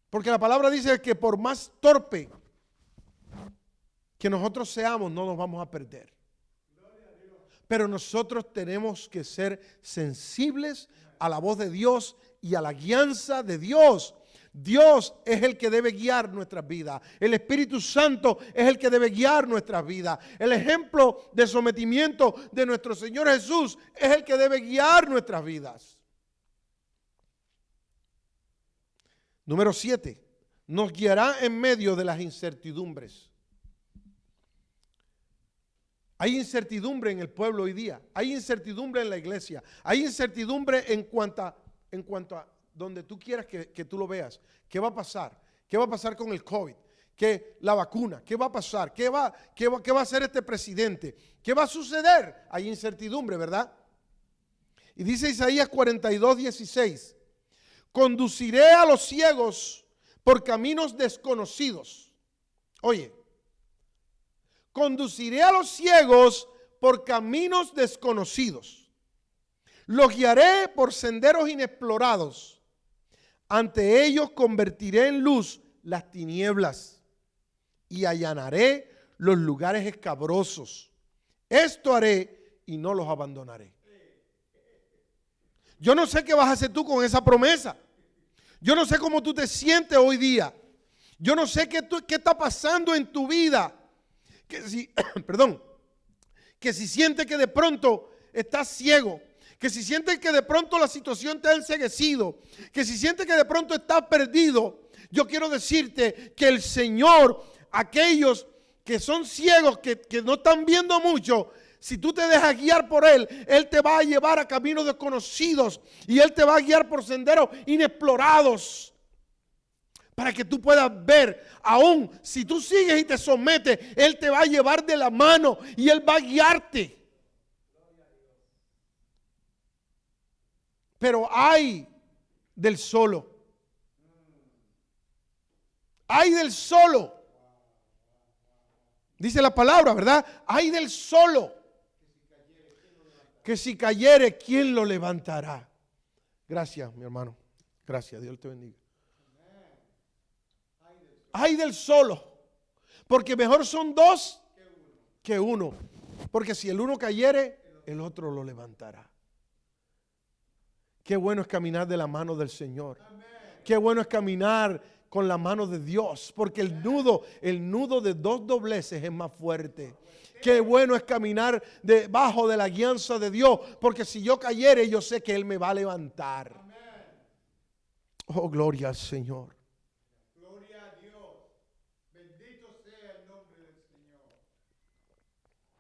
[SPEAKER 1] Porque la palabra dice que por más torpe que nosotros seamos, no nos vamos a perder. Pero nosotros tenemos que ser sensibles a la voz de Dios y a la guianza de Dios. Dios es el que debe guiar nuestras vidas. El Espíritu Santo es el que debe guiar nuestras vidas. El ejemplo de sometimiento de nuestro Señor Jesús es el que debe guiar nuestras vidas. Número 7. Nos guiará en medio de las incertidumbres. Hay incertidumbre en el pueblo hoy día. Hay incertidumbre en la iglesia. Hay incertidumbre en cuanto a donde tú quieras que tú lo veas. ¿Qué va a pasar? ¿Qué va a pasar con el COVID? ¿Qué la vacuna? ¿Qué va a pasar? ¿Qué va a hacer este presidente? ¿Qué va a suceder? Hay incertidumbre, ¿verdad? Y dice Isaías 42, 16. Conduciré a los ciegos por caminos desconocidos. Oye. Conduciré a los ciegos por caminos desconocidos. Los guiaré por senderos inexplorados. Ante ellos convertiré en luz las tinieblas y allanaré los lugares escabrosos. Esto haré y no los abandonaré. Yo no sé qué vas a hacer tú con esa promesa. Yo no sé cómo tú te sientes hoy día. Yo no sé qué está pasando en tu vida. Que si sientes que de pronto estás ciego, que si sientes que de pronto la situación te ha enceguecido, que si sientes que de pronto estás perdido, yo quiero decirte que el Señor, aquellos que son ciegos, que no están viendo mucho, si tú te dejas guiar por Él, Él te va a llevar a caminos desconocidos y Él te va a guiar por senderos inexplorados. Para que tú puedas ver, aún si tú sigues y te sometes, Él te va a llevar de la mano y Él va a guiarte. Pero ay del solo. Ay del solo. Dice la palabra, ¿verdad? Ay del solo. Que si cayere, ¿quién lo levantará? Gracias, mi hermano. Gracias, Dios te bendiga. Ay del solo, porque mejor son dos que uno. Porque si el uno cayere, el otro lo levantará. Qué bueno es caminar de la mano del Señor. Qué bueno es caminar con la mano de Dios, porque el nudo de dos dobleces es más fuerte. Qué bueno es caminar debajo de la guianza de Dios, porque si yo cayere, yo sé que Él me va a levantar. Oh, gloria al Señor.
[SPEAKER 2] Gloria a Dios. Bendito sea el nombre del Señor.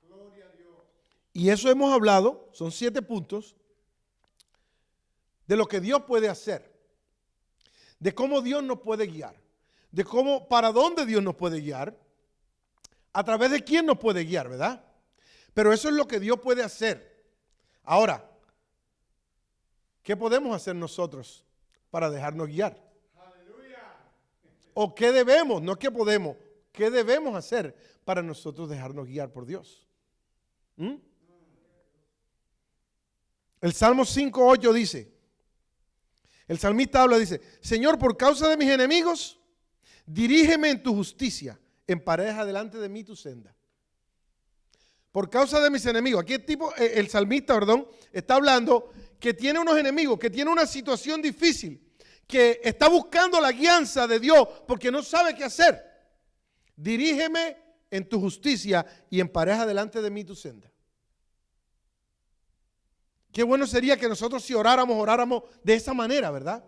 [SPEAKER 2] Gloria a Dios.
[SPEAKER 1] Y eso hemos hablado, son 7 puntos, de lo que Dios puede hacer, de cómo Dios nos puede guiar, de cómo, para dónde Dios nos puede guiar, a través de quién nos puede guiar, ¿verdad? Pero eso es lo que Dios puede hacer. Ahora, ¿qué podemos hacer nosotros para dejarnos guiar?
[SPEAKER 2] Aleluya.
[SPEAKER 1] ¿O qué debemos? No que podemos, ¿qué debemos hacer para nosotros dejarnos guiar por Dios? El Salmo 5:8 dice, el salmista habla, dice, Señor, por causa de mis enemigos, dirígeme en tu justicia, empareja delante de mí tu senda. Por causa de mis enemigos. Aquí el salmista, está hablando que tiene unos enemigos, que tiene una situación difícil, que está buscando la guianza de Dios porque no sabe qué hacer. Dirígeme en tu justicia y empareja delante de mí tu senda. Qué bueno sería que nosotros si oráramos de esa manera, ¿verdad?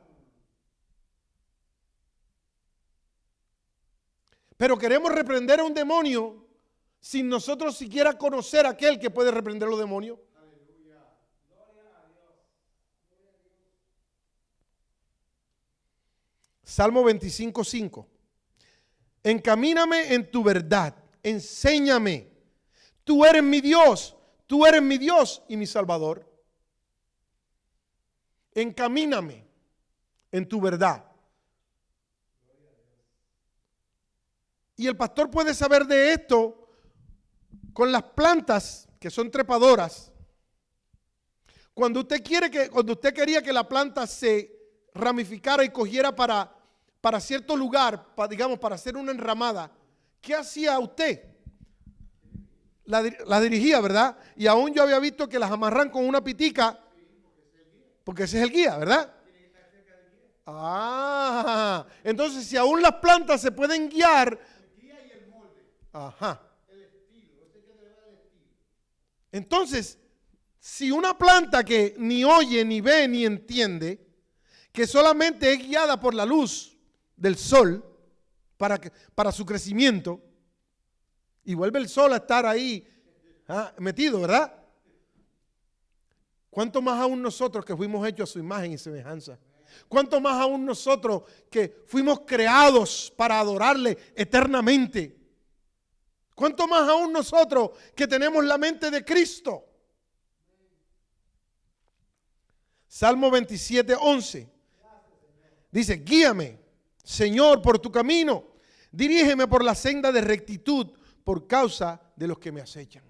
[SPEAKER 1] Pero queremos reprender a un demonio sin nosotros siquiera conocer a aquel que puede reprender a los demonios.
[SPEAKER 2] Aleluya. Gloria a Dios.
[SPEAKER 1] Salmo 25:5. Encamíname en tu verdad, enséñame. Tú eres mi Dios y mi Salvador. Encamíname en tu verdad. Y el pastor puede saber de esto con las plantas que son trepadoras. Cuando usted quería que la planta se ramificara y cogiera para cierto lugar, para hacer una enramada, ¿qué hacía usted? La dirigía, ¿verdad? Y aún yo había visto que las amarran con una pitica, porque ese es el guía, ¿verdad? Ah, entonces si aún las plantas se pueden guiar, ajá. Entonces, si una planta que ni oye, ni ve, ni entiende, que solamente es guiada por la luz del sol para su crecimiento, y vuelve el sol a estar ahí metido, ¿verdad? ¿Cuánto más aún nosotros que fuimos hechos a su imagen y semejanza? ¿Cuánto más aún nosotros que fuimos creados para adorarle eternamente? ¿Cuánto más aún nosotros que tenemos la mente de Cristo? Salmo 27:11 dice, guíame, Señor, por tu camino, dirígeme por la senda de rectitud por causa de los que me acechan.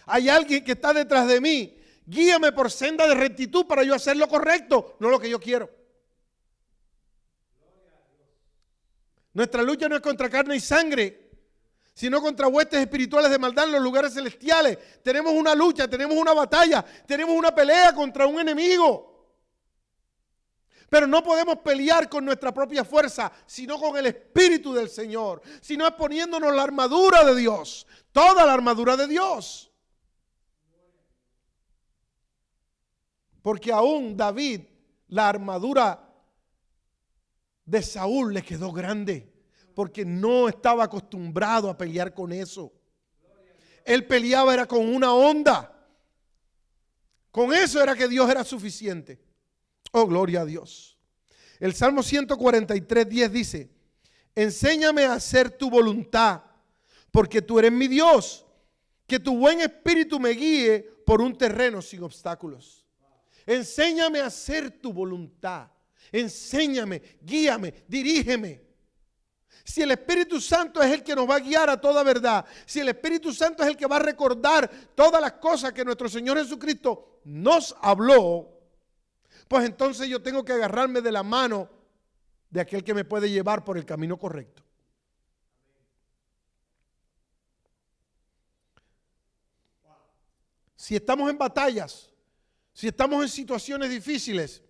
[SPEAKER 1] Hay alguien que está detrás de mí, guíame por senda de rectitud para yo hacer lo correcto, no lo que yo quiero. Nuestra lucha no es contra carne y sangre, sino contra huestes espirituales de maldad en los lugares celestiales. Tenemos una lucha, tenemos una batalla, tenemos una pelea contra un enemigo. Pero no podemos pelear con nuestra propia fuerza, sino con el Espíritu del Señor, sino es poniéndonos la armadura de Dios, toda la armadura de Dios. Porque aún David, la armadura de Saúl le quedó grande, porque no estaba acostumbrado a pelear con eso. Él peleaba era con una honda. Con eso era que Dios era suficiente. Oh, gloria a Dios. El Salmo 143:10 dice, enséñame a hacer tu voluntad, porque tú eres mi Dios. Que tu buen espíritu me guíe por un terreno sin obstáculos. Enséñame a hacer tu voluntad. Enséñame, guíame, dirígeme. Si el Espíritu Santo es el que nos va a guiar a toda verdad, si el Espíritu Santo es el que va a recordar todas las cosas que nuestro Señor Jesucristo nos habló, pues entonces yo tengo que agarrarme de la mano de aquel que me puede llevar por el camino correcto. si estamos en batallas, si estamos en situaciones difíciles,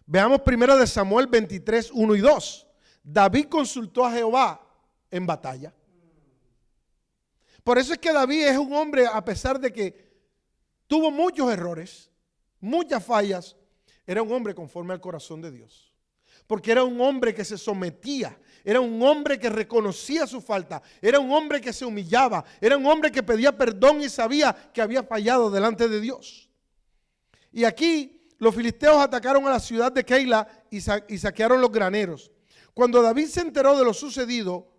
[SPEAKER 1] veamos primero de Samuel 23, 1 y 2. David consultó a Jehová en batalla. Por eso es que David es un hombre, a pesar de que tuvo muchos errores, muchas fallas, era un hombre conforme al corazón de Dios. Porque era un hombre que se sometía, era un hombre que reconocía su falta, era un hombre que se humillaba, era un hombre que pedía perdón y sabía que había fallado delante de Dios. Y aquí los filisteos atacaron a la ciudad de Keila y saquearon los graneros. Cuando David se enteró de lo sucedido,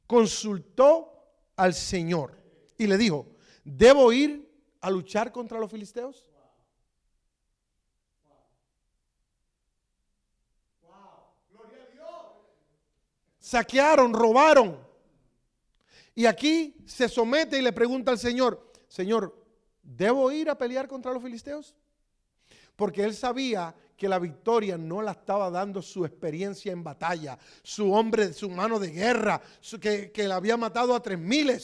[SPEAKER 1] consultó al Señor y le dijo: ¿debo ir a luchar contra los filisteos? Saquearon, robaron. Y aquí se somete y le pregunta al Señor: Señor, ¿debo ir a pelear contra los filisteos? Porque él sabía que la victoria no la estaba dando su experiencia en batalla, su hombre, su mano de guerra, que le había matado a 3,000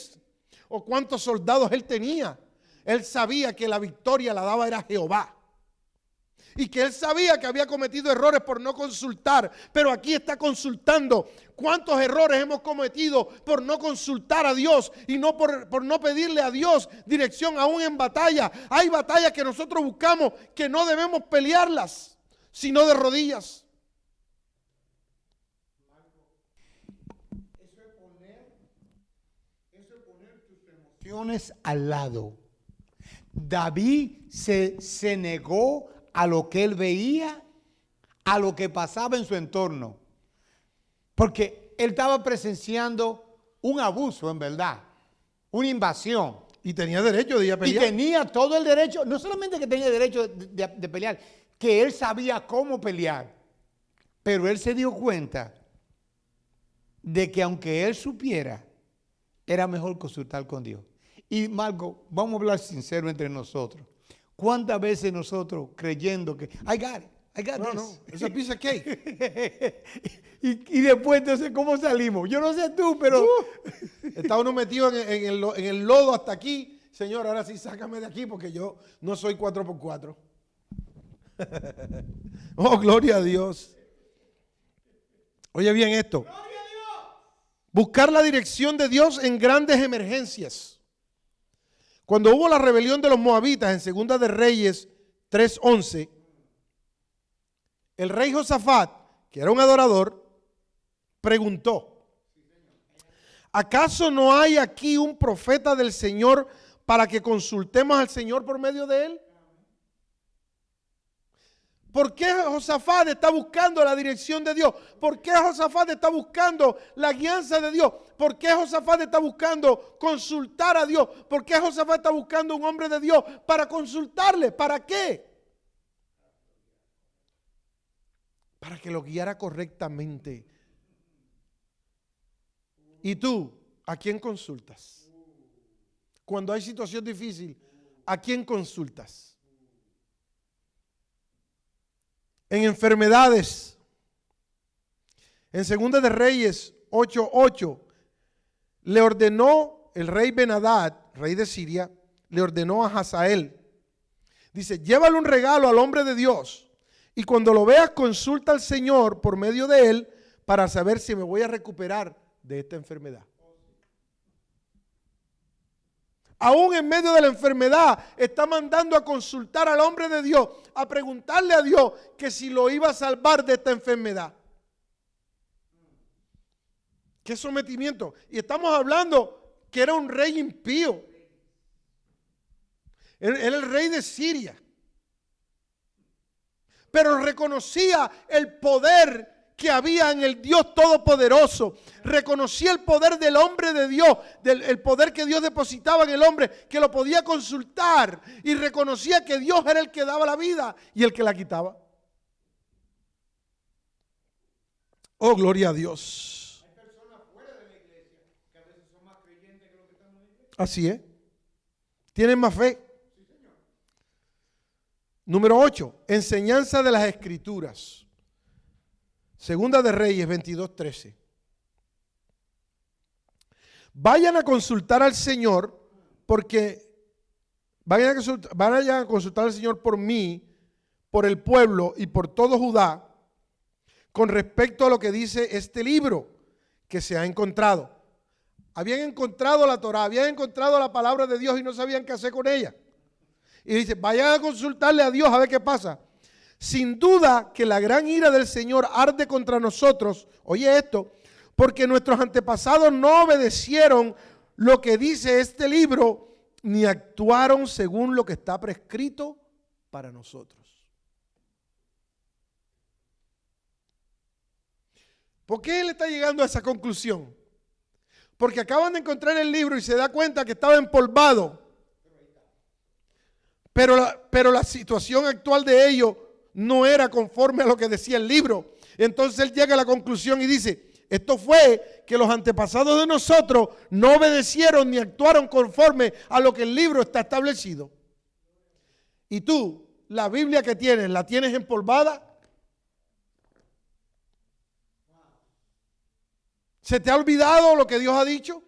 [SPEAKER 1] o cuántos soldados él tenía. Él sabía que la victoria la daba era Jehová. Y que él sabía que había cometido errores por no consultar, pero aquí está consultando. ¿Cuántos errores hemos cometido por no consultar a Dios y no por no pedirle a Dios dirección aún en batalla? Hay batallas que nosotros buscamos que no debemos pelearlas, sino de rodillas.
[SPEAKER 2] Eso es poner tus emociones al lado. David se negó a lo que él veía, a lo que pasaba en su entorno. Porque él estaba presenciando un abuso, en verdad, una invasión.
[SPEAKER 1] Y tenía derecho de ir a pelear.
[SPEAKER 2] Y tenía todo el derecho, no solamente que tenía derecho de pelear, que él sabía cómo pelear. Pero él se dio cuenta de que aunque él supiera, era mejor consultar con Dios. Y Marco, vamos a hablar sincero entre nosotros. ¿Cuántas veces nosotros creyendo que I got this?
[SPEAKER 1] No, esa piece of cake.
[SPEAKER 2] y después entonces, ¿cómo salimos? Yo no sé tú, pero
[SPEAKER 1] Está uno metido en el lodo hasta aquí. Señor, ahora sí sácame de aquí porque yo no soy 4x4. Oh, gloria a Dios. Oye bien esto. Buscar la dirección de Dios en grandes emergencias. Cuando hubo la rebelión de los moabitas en Segunda de Reyes 3:11, el rey Josafat, que era un adorador, preguntó: ¿acaso no hay aquí un profeta del Señor para que consultemos al Señor por medio de él? ¿Por qué Josafat está buscando la dirección de Dios? ¿Por qué Josafat está buscando la guianza de Dios? ¿Por qué Josafat está buscando consultar a Dios? ¿Por qué Josafat está buscando un hombre de Dios para consultarle? ¿Para qué? Para que lo guiara correctamente. ¿Y tú, a quién consultas? Cuando hay situación difícil, ¿a quién consultas? En enfermedades, en Segunda de Reyes 8:8, le ordenó el rey Ben-Hadad, rey de Siria, le ordenó a Hazael, dice: llévale un regalo al hombre de Dios y cuando lo veas consulta al Señor por medio de él para saber si me voy a recuperar de esta enfermedad. Aún en medio de la enfermedad está mandando a consultar al hombre de Dios, a preguntarle a Dios que si lo iba a salvar de esta enfermedad. ¿Qué sometimiento? Y estamos hablando que era un rey impío. Era el rey de Siria. Pero reconocía el poder que había en el Dios Todopoderoso. Reconocía el poder del hombre de Dios, el poder que Dios depositaba en el hombre, que lo podía consultar, y reconocía que Dios era el que daba la vida y el que la quitaba. Oh, gloria a Dios.
[SPEAKER 2] hay personas fuera de la iglesia que a veces son más creyentes que los que están en la iglesia.
[SPEAKER 1] Así es. Tienen más fe.
[SPEAKER 2] Sí, señor.
[SPEAKER 1] Número 8, enseñanza de las Escrituras. Segunda de Reyes 22:13. Vayan a consultar al Señor porque vayan a consultar al Señor por mí, por el pueblo y por todo Judá, con respecto a lo que dice este libro que se ha encontrado. Habían encontrado la Torá, habían encontrado la palabra de Dios y no sabían qué hacer con ella. Y dice, vayan a consultarle a Dios a ver qué pasa. Sin duda que la gran ira del Señor arde contra nosotros, oye esto, porque nuestros antepasados no obedecieron lo que dice este libro, ni actuaron según lo que está prescrito para nosotros. ¿Por qué él está llegando a esa conclusión? Porque acaban de encontrar el libro y se da cuenta que estaba empolvado. Pero la situación actual de ellos no era conforme a lo que decía el libro. Entonces él llega a la conclusión y dice, esto fue que los antepasados de nosotros no obedecieron ni actuaron conforme a lo que el libro está establecido. Y tú, la Biblia que tienes, ¿la tienes empolvada? ¿Se te ha olvidado lo que Dios ha dicho?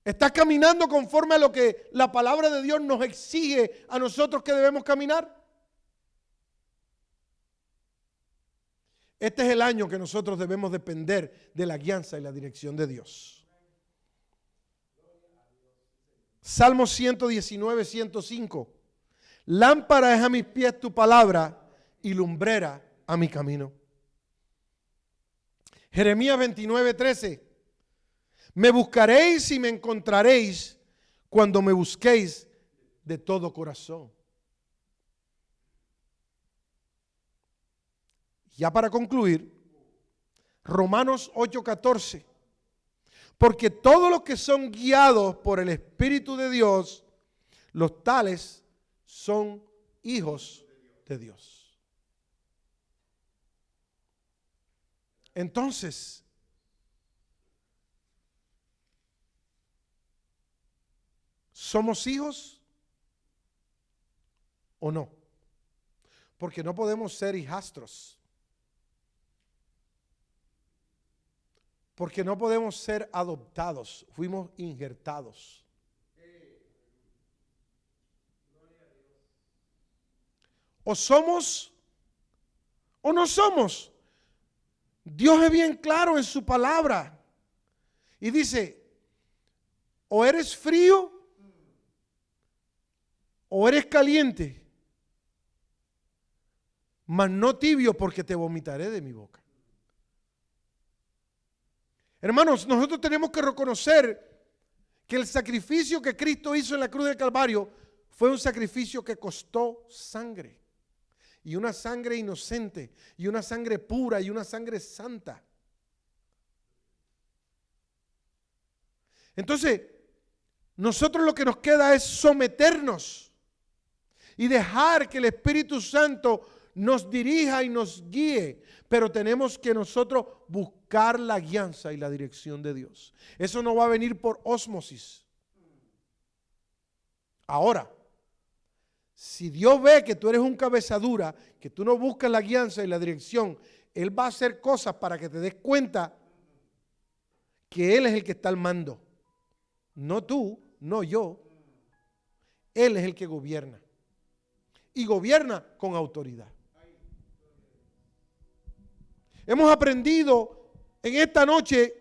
[SPEAKER 1] ¿Estás caminando conforme a lo que la palabra de Dios nos exige a nosotros que debemos caminar? Este es el año que nosotros debemos depender de la guianza y la dirección de Dios. Salmo 119, 105. Lámpara es a mis pies tu palabra y lumbrera a mi camino. Jeremías 29, 13. Me buscaréis y me encontraréis cuando me busquéis de todo corazón. Ya para concluir, Romanos 8:14. Porque todos los que son guiados por el Espíritu de Dios, los tales son hijos de Dios. Entonces, ¿somos hijos o no? Porque no podemos ser hijastros. Porque no podemos ser adoptados, fuimos injertados. O somos o no somos. Dios es bien claro en su palabra y dice, o eres frío o eres caliente, mas no tibio, porque te vomitaré de mi boca. Hermanos, nosotros tenemos que reconocer que el sacrificio que Cristo hizo en la cruz del Calvario fue un sacrificio que costó sangre. Y una sangre inocente, y una sangre pura, y una sangre santa. Entonces, nosotros lo que nos queda es someternos y dejar que el Espíritu Santo nos dirija y nos guíe, pero tenemos que nosotros buscar la guianza y la dirección de Dios. Eso no va a venir por ósmosis. Ahora, si Dios ve que tú eres un cabezadura, que tú no buscas la guianza y la dirección, Él va a hacer cosas para que te des cuenta que Él es el que está al mando. No tú, no yo. Él es el que gobierna. Y gobierna con autoridad. Hemos aprendido en esta noche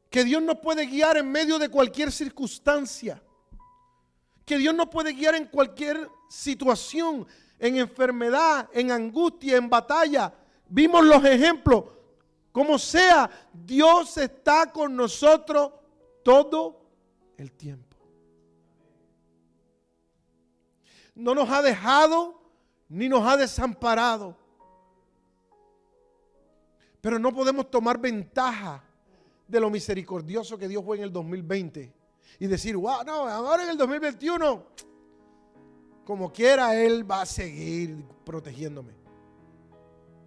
[SPEAKER 1] que Dios nos puede guiar en medio de cualquier circunstancia. Que Dios nos puede guiar en cualquier situación, en enfermedad, en angustia, en batalla. Vimos los ejemplos. Como sea, Dios está con nosotros todo el tiempo. No nos ha dejado ni nos ha desamparado. Pero no podemos tomar ventaja de lo misericordioso que Dios fue en el 2020 y decir, wow, no, ahora en el 2021, como quiera, Él va a seguir protegiéndome.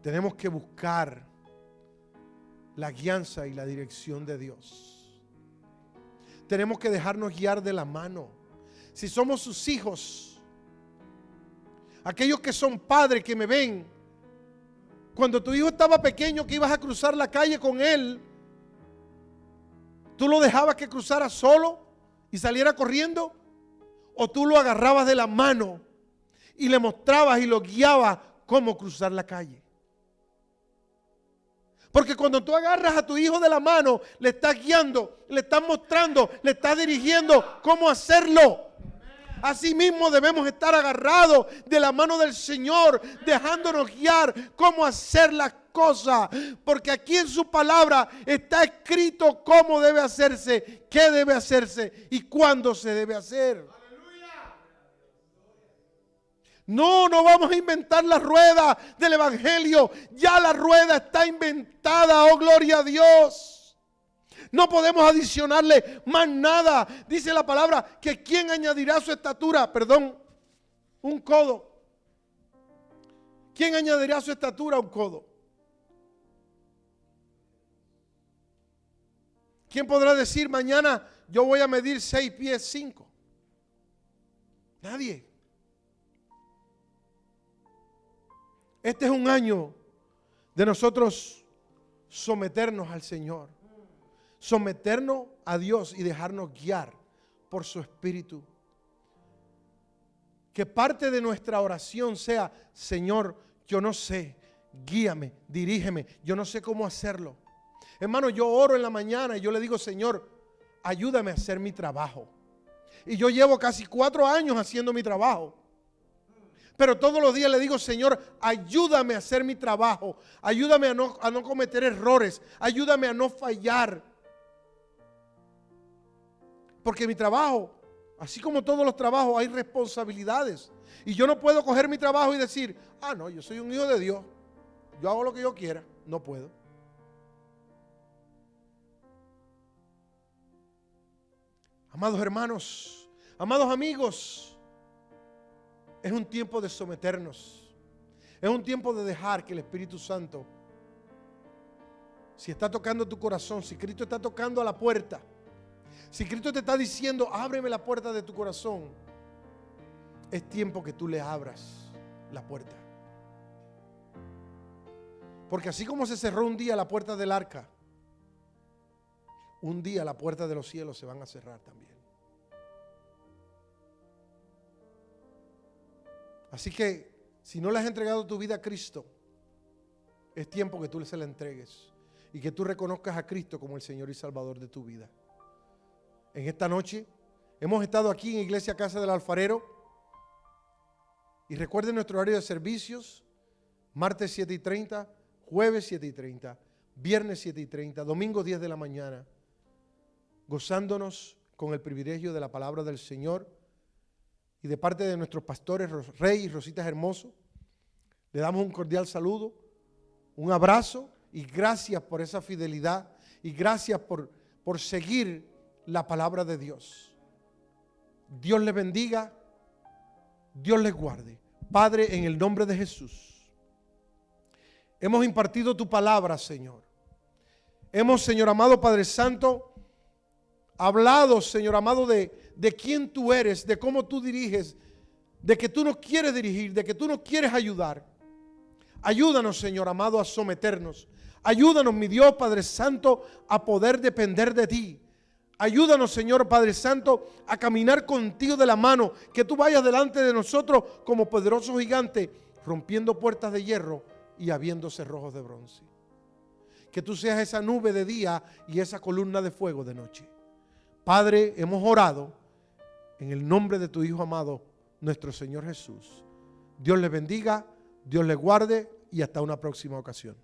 [SPEAKER 1] Tenemos que buscar la guianza y la dirección de Dios. Tenemos que dejarnos guiar de la mano. Si somos sus hijos, aquellos que son padres que me ven, cuando tu hijo estaba pequeño, que ibas a cruzar la calle con él, ¿tú lo dejabas que cruzara solo y saliera corriendo? ¿O tú lo agarrabas de la mano y le mostrabas y lo guiabas cómo cruzar la calle? Porque cuando tú agarras a tu hijo de la mano, le estás guiando, le estás mostrando, le estás dirigiendo cómo hacerlo. Así mismo debemos estar agarrados de la mano del Señor, dejándonos guiar cómo hacer las cosas. Porque aquí en su palabra está escrito cómo debe hacerse, qué debe hacerse y cuándo se debe hacer. No vamos a inventar la rueda del evangelio. Ya la rueda está inventada, oh gloria a Dios. No podemos adicionarle más nada. Dice la palabra que ¿quién añadirá su estatura? Perdón, un codo. ¿Quién añadirá su estatura a un codo? ¿Quién podrá decir mañana yo voy a medir 6 pies 5? Nadie. Este es un año de nosotros someternos al Señor, someternos a Dios y dejarnos guiar por su Espíritu. Que parte de nuestra oración sea: Señor, yo no sé, guíame, dirígeme, yo no sé cómo hacerlo. Hermano, yo oro en la mañana y yo le digo: Señor, ayúdame a hacer mi trabajo. Y yo llevo casi 4 años haciendo mi trabajo. Pero todos los días le digo: Señor, ayúdame a hacer mi trabajo. Ayúdame a no cometer errores. Ayúdame a no fallar. Porque mi trabajo, así como todos los trabajos, hay responsabilidades. Y yo no puedo coger mi trabajo y decir: no, yo soy un hijo de Dios, yo hago lo que yo quiera. No puedo. Amados hermanos, amados amigos, es un tiempo de someternos. Es un tiempo de dejar que el Espíritu Santo, si está tocando tu corazón, si Cristo está tocando a la puerta, si Cristo te está diciendo: ábreme la puerta de tu corazón, es tiempo que tú le abras la puerta. Porque así como se cerró un día la puerta del arca, un día la puerta de los cielos se van a cerrar también. Así que si no le has entregado tu vida a Cristo, es tiempo que tú se la entregues y que tú reconozcas a Cristo como el Señor y Salvador de tu vida. En esta noche hemos estado aquí en Iglesia Casa del Alfarero, y recuerden nuestro horario de servicios: martes 7:30, jueves 7:30, viernes 7:30, domingo 10 de la mañana, gozándonos con el privilegio de la palabra del Señor. Y de parte de nuestros pastores Rey y Rositas Hermoso, le damos un cordial saludo, un abrazo y gracias por esa fidelidad y gracias por seguir la palabra de Dios. Dios les bendiga, Dios les guarde. Padre, en el nombre de Jesús, hemos impartido tu palabra, Señor. Hemos, Señor amado Padre Santo, hablado, Señor amado, de quién tú eres, de cómo tú diriges, de que tú nos quieres dirigir, de que tú nos quieres ayudar. Ayúdanos, Señor amado, a someternos. Ayúdanos, mi Dios Padre Santo, a poder depender de ti. Ayúdanos, Señor Padre Santo, a caminar contigo de la mano, que tú vayas delante de nosotros como poderoso gigante, rompiendo puertas de hierro y abriendo cerrojos de bronce. Que tú seas esa nube de día y esa columna de fuego de noche. Padre, hemos orado en el nombre de tu Hijo amado, nuestro Señor Jesús. Dios les bendiga, Dios les guarde y hasta una próxima ocasión.